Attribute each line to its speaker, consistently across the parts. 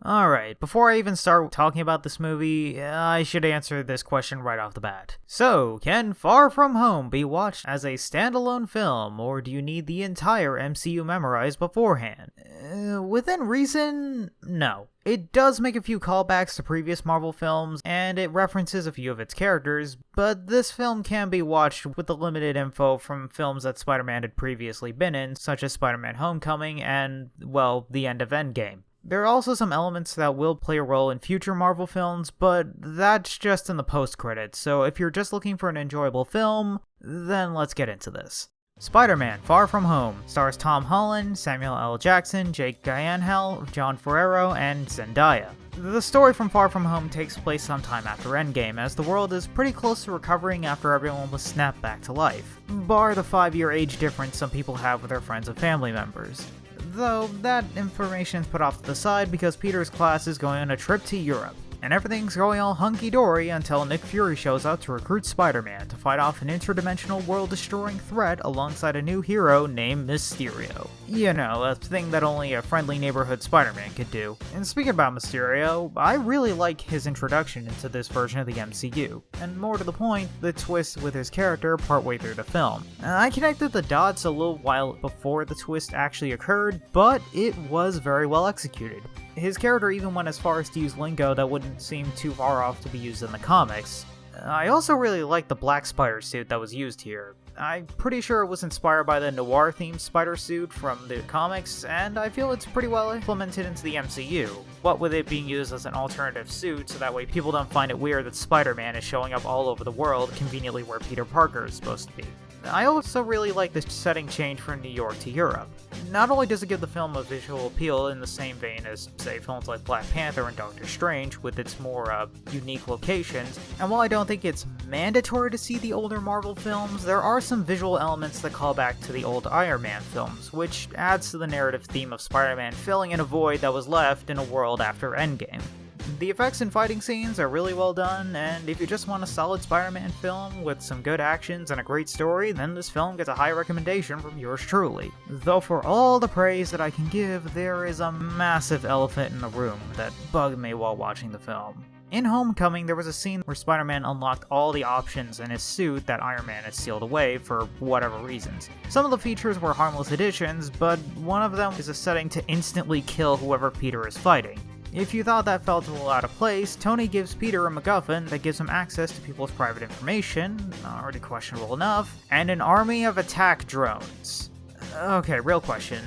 Speaker 1: Alright, before I even start talking about this movie, I should answer this question right off the bat. So, can Far From Home be watched as a standalone film, or do you need the entire MCU memorized beforehand? Within reason, no. It does make a few callbacks to previous Marvel films, and it references a few of its characters, but this film can be watched with the limited info from films that Spider-Man had previously been in, such as Spider-Man Homecoming and, well, the end of Endgame. There are also some elements that will play a role in future Marvel films, but that's just in the post-credits, so if you're just looking for an enjoyable film, then let's get into this. Spider-Man Far From Home stars Tom Holland, Samuel L. Jackson, Jake Gyllenhaal, John Ferrero, and Zendaya. The story from Far From Home takes place sometime after Endgame, as the world is pretty close to recovering after everyone was snapped back to life, bar the 5-year age difference some people have with their friends and family members. Though that information is put off to the side because Peter's class is going on a trip to Europe, and everything's going all hunky-dory until Nick Fury shows up to recruit Spider-Man to fight off an interdimensional world-destroying threat alongside a new hero named Mysterio. You know, a thing that only a friendly neighborhood Spider-Man could do. And speaking about Mysterio, I really like his introduction into this version of the MCU, and more to the point, the twist with his character partway through the film. I connected the dots a little while before the twist actually occurred, but it was very well executed. His character even went as far as to use lingo that wouldn't seem too far off to be used in the comics. I also really like the black spider suit that was used here. I'm pretty sure it was inspired by the noir-themed spider suit from the comics, and I feel it's pretty well implemented into the MCU, what with it being used as an alternative suit so that way people don't find it weird that Spider-Man is showing up all over the world, conveniently where Peter Parker is supposed to be. I also really like the setting change from New York to Europe. Not only does it give the film a visual appeal in the same vein as, say, films like Black Panther and Doctor Strange, with its more unique locations, and while I don't think it's mandatory to see the older Marvel films, there are some visual elements that call back to the old Iron Man films, which adds to the narrative theme of Spider-Man filling in a void that was left in a world after Endgame. The effects and fighting scenes are really well done, and if you just want a solid Spider-Man film with some good actions and a great story, then this film gets a high recommendation from yours truly. Though for all the praise that I can give, there is a massive elephant in the room that bugged me while watching the film. In Homecoming, there was a scene where Spider-Man unlocked all the options in his suit that Iron Man had sealed away for whatever reasons. Some of the features were harmless additions, but one of them is a setting to instantly kill whoever Peter is fighting. If you thought that felt a little out of place, Tony gives Peter a MacGuffin that gives him access to people's private information, already questionable enough, and an army of attack drones. Okay, real question.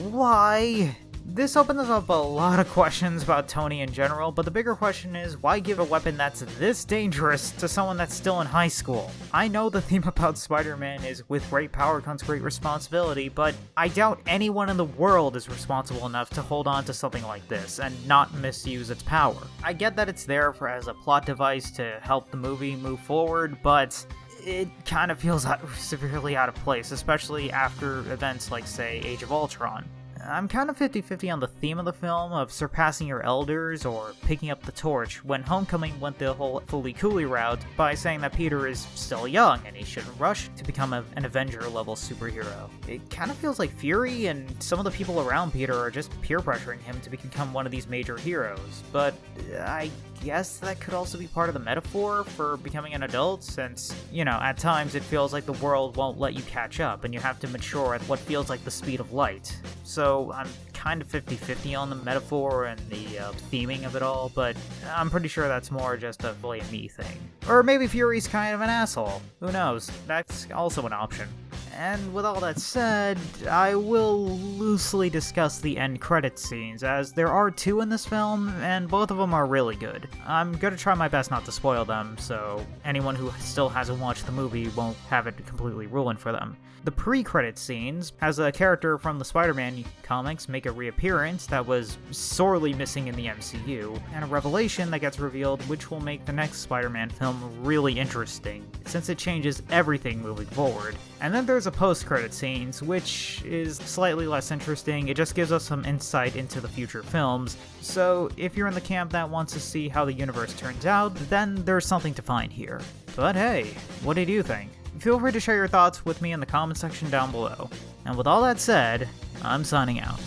Speaker 1: Why? This opens up a lot of questions about Tony in general, but the bigger question is, why give a weapon that's this dangerous to someone that's still in high school? I know the theme about Spider-Man is with great power comes great responsibility, but I doubt anyone in the world is responsible enough to hold on to something like this and not misuse its power. I get that it's there as a plot device to help the movie move forward, but it kind of feels severely out of place, especially after events like, say, Age of Ultron. I'm kind of 50-50 on the theme of the film of surpassing your elders or picking up the torch, when Homecoming went the whole Fooly Cooly route by saying that Peter is still young and he shouldn't rush to become an Avenger-level superhero. It kind of feels like Fury and some of the people around Peter are just peer pressuring him to become one of these major heroes, but I guess that could also be part of the metaphor for becoming an adult, since, you know, at times it feels like the world won't let you catch up and you have to mature at what feels like the speed of light. So I'm kind of 50-50 on the metaphor and the theming of it all, but I'm pretty sure that's more just a really me thing. Or maybe Fury's kind of an asshole. Who knows? That's also an option. And with all that said, I will loosely discuss the end credits scenes, as there are 2 in this film, and both of them are really good. I'm gonna try my best not to spoil them, so anyone who still hasn't watched the movie won't have it completely ruined for them. The pre-credit scenes has a character from the Spider-Man comics make a reappearance that was sorely missing in the MCU, and a revelation that gets revealed which will make the next Spider-Man film really interesting, since it changes everything moving forward. And then there's a post-credit scenes, which is slightly less interesting. It just gives us some insight into the future films, so if you're in the camp that wants to see how the universe turns out, then there's something to find here. But hey, what did you think? Feel free to share your thoughts with me in the comment section down below. And with all that said, I'm signing out.